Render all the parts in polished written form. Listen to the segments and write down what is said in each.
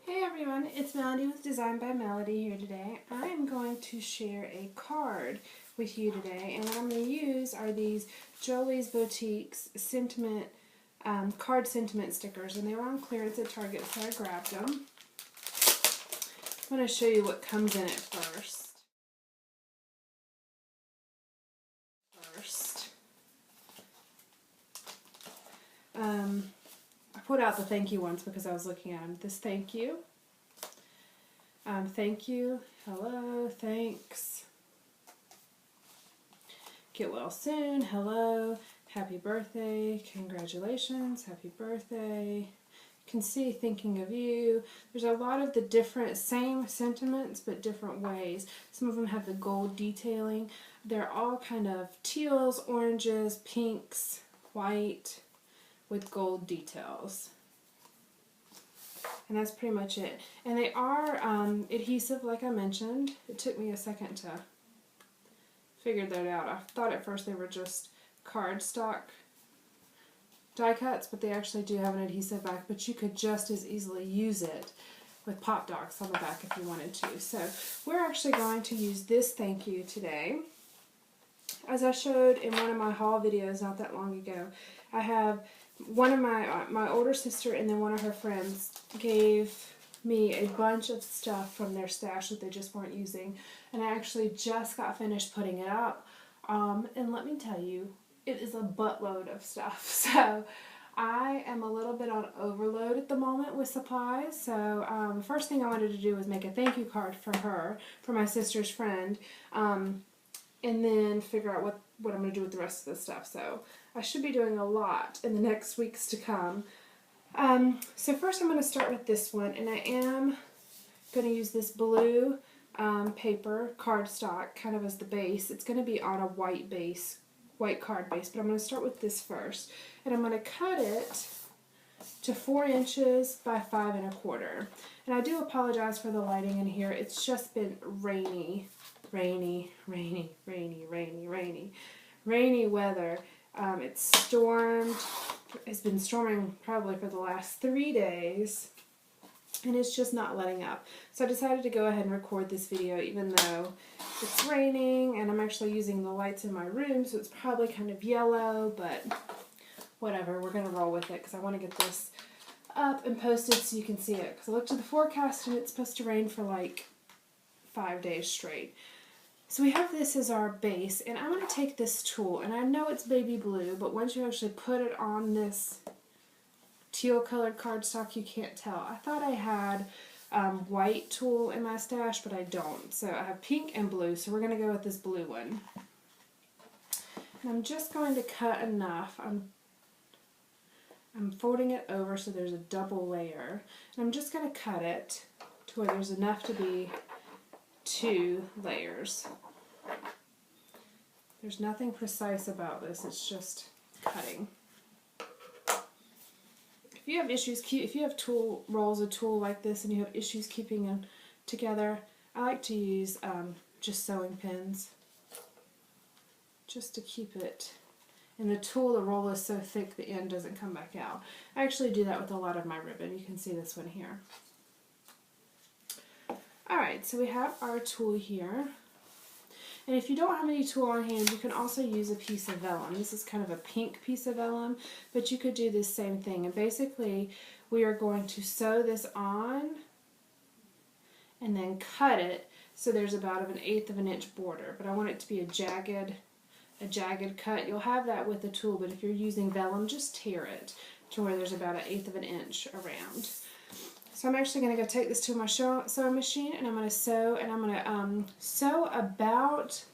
Hey everyone, it's Melody with Design by Melody here today. I am going to share a card with you today, and what I'm going to use are these Jolee's Boutique's Sentiment card sentiment stickers, and they were on clearance at Target, so I grabbed them. I'm going to show you what comes in it first. I put out the thank you ones because I was looking at them. This thank you, hello, thanks, get well soon, hello, happy birthday, congratulations, happy birthday, you can see thinking of you. There's a lot of the different same sentiments but different ways. Some of them have the gold detailing. They're all kind of teals, oranges, pinks, white, with gold details. And that's pretty much it. And they are adhesive, like I mentioned. It took me a second to figure that out. I thought at first they were just cardstock die cuts, but they actually do have an adhesive back, but you could just as easily use it with pop docs on the back if you wanted to. So we're actually going to use this thank you today. As I showed in one of my haul videos not that long ago, I have one of my older sister and then one of her friends gave me a bunch of stuff from their stash that they just weren't using, and I actually just got finished putting it up, and let me tell you, it is a buttload of stuff. So I am a little bit on overload at the moment with supplies. So the first thing I wanted to do was make a thank you card for her, for my sister's friend, and then figure out what I'm going to do with the rest of the stuff. So I should be doing a lot in the next weeks to come. So first I'm going to start with this one, and I am going to use this blue paper cardstock kind of as the base. It's going to be on a white base, white card base, but I'm going to start with this first, and I'm going to cut it to 4 inches by 5 1/4. And I do apologize for the lighting in here. It's just been rainy weather. It's been storming probably for the last 3 days, and it's just not letting up. So I decided to go ahead and record this video even though it's raining, and I'm actually using the lights in my room, so it's probably kind of yellow, but whatever, we're going to roll with it because I want to get this up and posted so you can see it. Because I looked at the forecast and it's supposed to rain for like 5 days straight. So we have this as our base, and I'm going to take this tool, and I know it's baby blue, but once you actually put it on this teal colored cardstock, you can't tell. I thought I had white tulle in my stash, but I don't. So I have pink and blue, so we're going to go with this blue one. And I'm just going to cut enough. I'm folding it over so there's a double layer, and I'm just going to cut it to where there's enough to be 2 layers. There's nothing precise about this, it's just cutting. If you have issues, if you have rolls of tulle like this and you have issues keeping them together, I like to use just sewing pins just to keep it. And the roll is so thick the end doesn't come back out. I actually do that with a lot of my ribbon. You can see this one here. Alright, so we have our tulle here. And if you don't have any tulle on hand, you can also use a piece of vellum. This is kind of a pink piece of vellum, but you could do the same thing. And basically, we are going to sew this on and then cut it so there's about 1/8 of an inch border. But I want it to be a jagged cut. You'll have that with the tulle, but if you're using vellum, just tear it to where there's about 1/8 of an inch around. So I'm actually going to go take this to my sewing machine, and I'm going to sew, and I'm going to sew about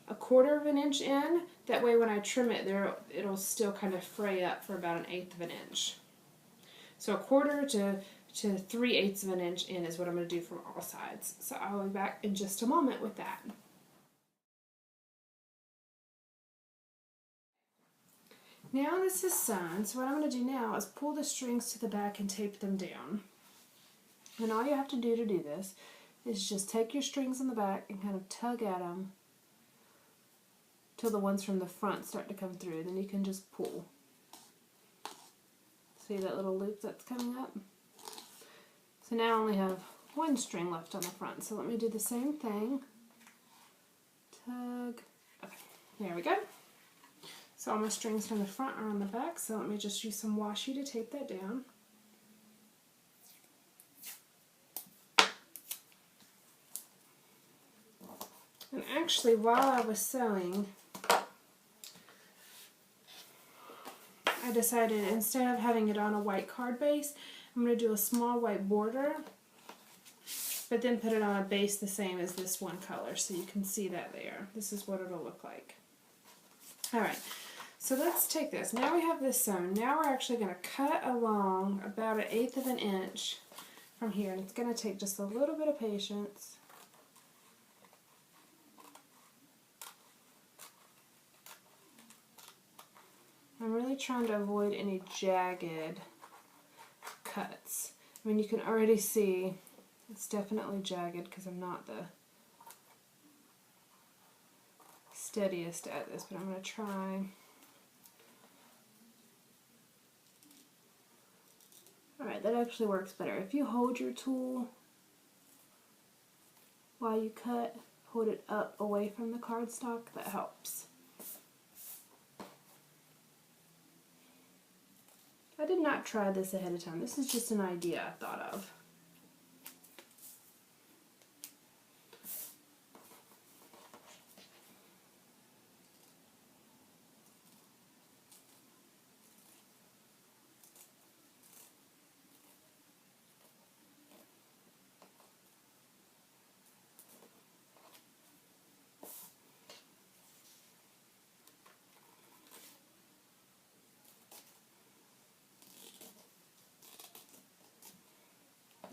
1/4 of an inch in. That way when I trim it, it'll still kind of fray up for about 1/8 of an inch. So 1/4 to 3/8 of an inch in is what I'm going to do from all sides. So I'll be back in just a moment with that. Now this is sewn, so what I'm going to do now is pull the strings to the back and tape them down. And all you have to do this is just take your strings in the back and kind of tug at them till the ones from the front start to come through. Then you can just pull. See that little loop that's coming up? So now I only have one string left on the front. So let me do the same thing. Tug. Okay, there we go. So all my strings from the front are on the back. So let me just use some washi to tape that down. And actually, while I was sewing, I decided instead of having it on a white card base, I'm going to do a small white border, but then put it on a base the same as this one color, so you can see that there. This is what it'll look like. Alright, so let's take this. Now we have this sewn. Now we're actually going to cut along about 1/8 of an inch from here, and it's going to take just a little bit of patience. I'm really trying to avoid any jagged cuts. I mean, you can already see it's definitely jagged because I'm not the steadiest at this, but I'm going to try. Alright, that actually works better. If you hold your tool while you cut, hold it up away from the cardstock, that helps. I did not try this ahead of time. This is just an idea I thought of.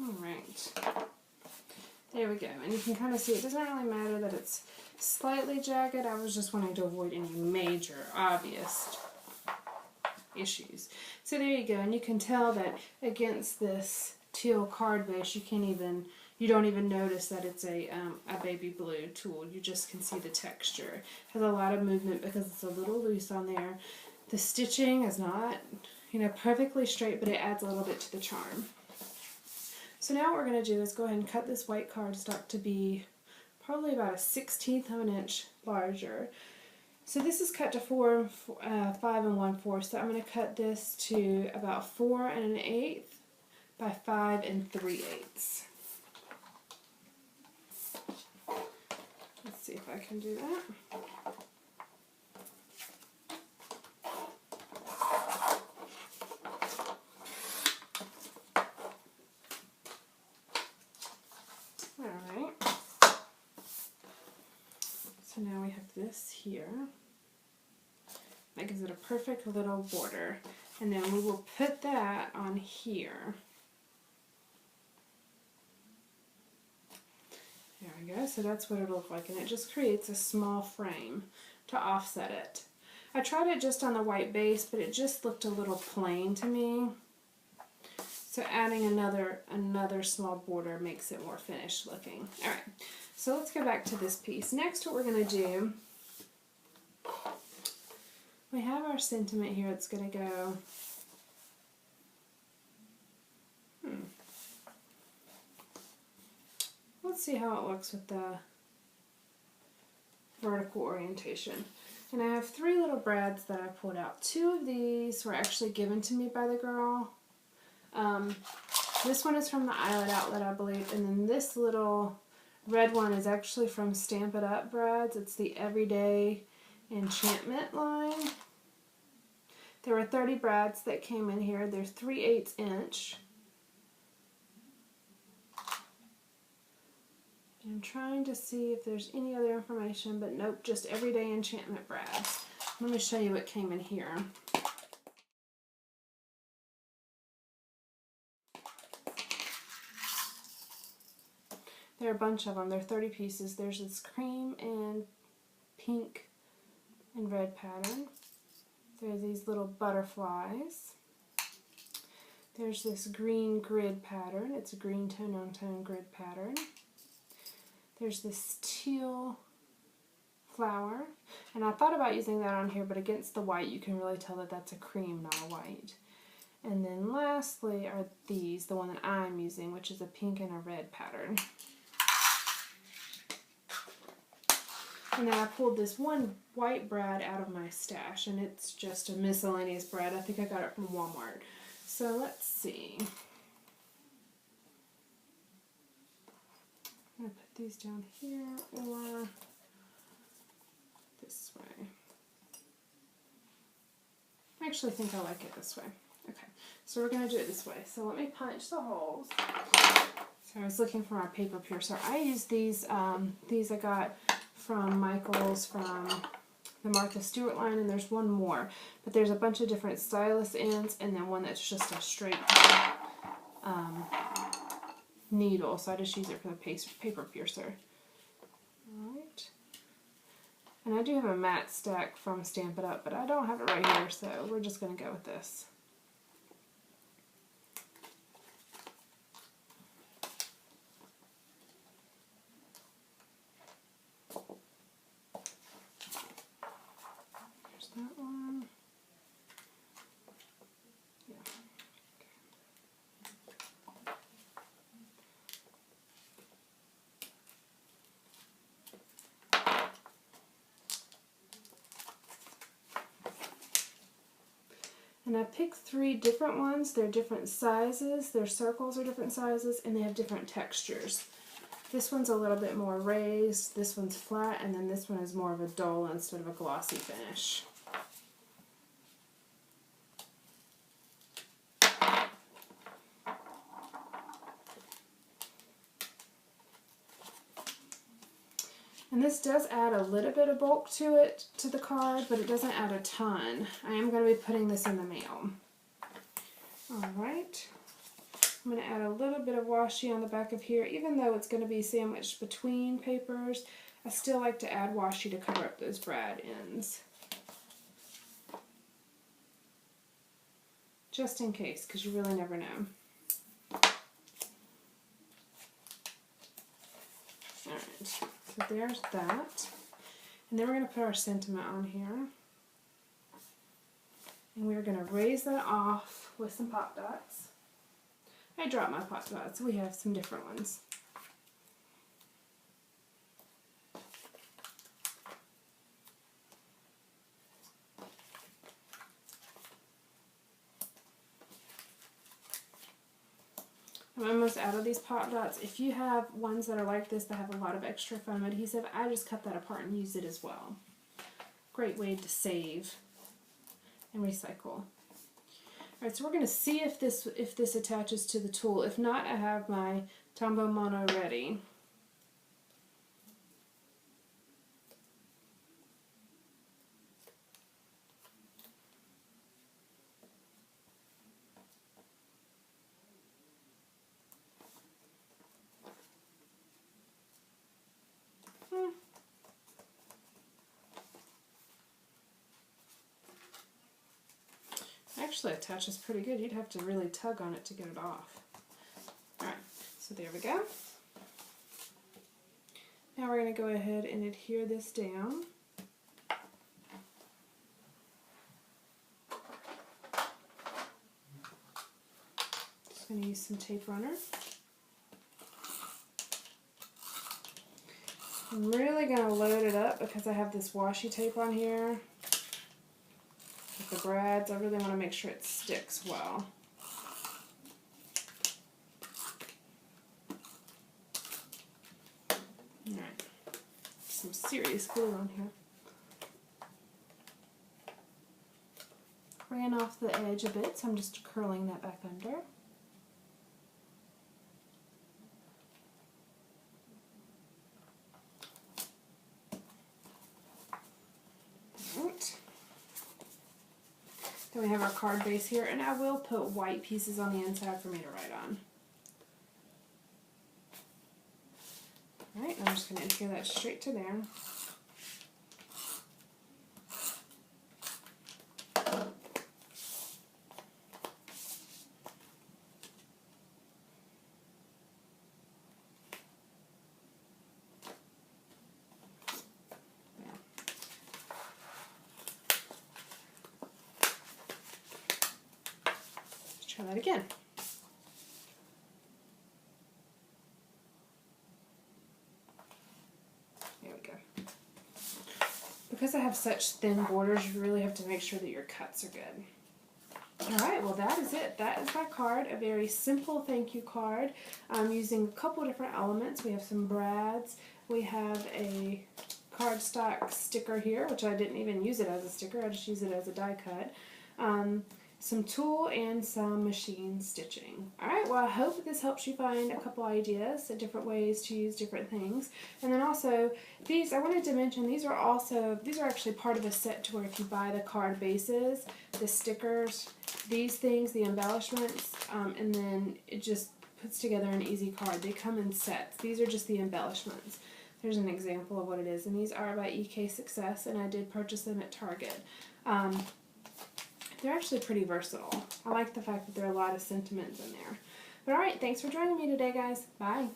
Alright, there we go, and you can kind of see it doesn't really matter that it's slightly jagged. I was just wanting to avoid any major, obvious issues. So there you go, and you can tell that against this teal card base, you don't even notice that it's a baby blue tulle. You just can see the texture. It has a lot of movement because it's a little loose on there. The stitching is not, perfectly straight, but it adds a little bit to the charm. So now what we're going to do is go ahead and cut this white cardstock to be probably about 1/16 of an inch larger. So this is cut to 5 1/4, so I'm going to cut this to about 4 1/8 by 5 3/8. Let's see if I can do that. So now we have this here. That gives it a perfect little border. And then we will put that on here. There we go. So that's what it'll look like. And it just creates a small frame to offset it. I tried it just on the white base, but it just looked a little plain to me. So adding another small border makes it more finished looking. Alright, so let's go back to this piece. Next what we're going to do, we have our sentiment here. It's going to go, let's see how it looks with the vertical orientation. And I have 3 little brads that I pulled out. 2 of these were actually given to me by the girl. This one is from the Eyelet Outlet, I believe, and then this little red one is actually from Stampin' Up! Brads. It's the Everyday Enchantment line. There were 30 brads that came in here. They're 3/8 inch. I'm trying to see if there's any other information, but nope, just Everyday Enchantment brads. Let me show you what came in here. There are a bunch of them. There are 30 pieces. There's this cream and pink and red pattern. There's these little butterflies. There's this green grid pattern. It's a green tone-on-tone grid pattern. There's this teal flower. And I thought about using that on here, but against the white you can really tell that that's a cream, not a white. And then lastly are these, the one that I'm using, which is a pink and a red pattern. And then I pulled this one white brad out of my stash, and it's just a miscellaneous brad. I think I got it from Walmart. So let's see. I'm going to put these down here or this way. I actually think I like it this way. Okay, so we're going to do it this way. So let me punch the holes. So I was looking for my paper piercer. I use these I got from Michael's from the Martha Stewart line, and there's one more. But there's a bunch of different stylus ends, and then one that's just a straight needle. So I just use it for the paper piercer. Alright. And I do have a matte stack from Stampin' Up, but I don't have it right here, so we're just going to go with this. There's that one. Yeah. And I picked 3 different ones. They're different sizes, their circles are different sizes, and they have different textures. This one's a little bit more raised, this one's flat, and then this one is more of a dull instead of a glossy finish. And this does add a little bit of bulk to it, to the card, but it doesn't add a ton. I am going to be putting this in the mail. Alright. I'm going to add a little bit of washi on the back of here. Even though it's going to be sandwiched between papers, I still like to add washi to cover up those brad ends. Just in case, because you really never know. Alright. So there's that. And then we're going to put our sentiment on here. And we're going to raise that off with some pop dots. I dropped my pop dots. We have some different ones. I'm almost out of these pop dots. If you have ones that are like this that have a lot of extra foam adhesive, I just cut that apart and use it as well. Great way to save and recycle. Alright, so we're going to see if this attaches to the tool. If not, I have my Tombow Mono ready. Actually attaches pretty good. You'd have to really tug on it to get it off. Alright, so there we go. Now we're going to go ahead and adhere this down. Just going to use some tape runner. I'm really going to load it up because I have this washi tape on here. The brads, I really want to make sure it sticks well. Alright, some serious glue on here. Ran off the edge a bit, so I'm just curling that back under. Then we have our card base here, and I will put white pieces on the inside for me to write on. Alright, I'm just going to adhere that straight to there. Try that again. There we go. Because I have such thin borders, you really have to make sure that your cuts are good. Alright, well that is it. That is my card, a very simple thank you card. I'm using a couple different elements. We have some brads, we have a cardstock sticker here, which I didn't even use it as a sticker, I just use it as a die cut. Some tulle and some machine stitching. Alright, well I hope this helps you find a couple ideas, different ways to use different things. And then also, these, I wanted to mention, these are actually part of a set to where if you buy the card bases, the stickers, these things, the embellishments, and then it just puts together an easy card. They come in sets. These are just the embellishments. There's an example of what it is, and these are by EK Success, and I did purchase them at Target. They're actually pretty versatile. I like the fact that there are a lot of sentiments in there. But alright, thanks for joining me today, guys. Bye.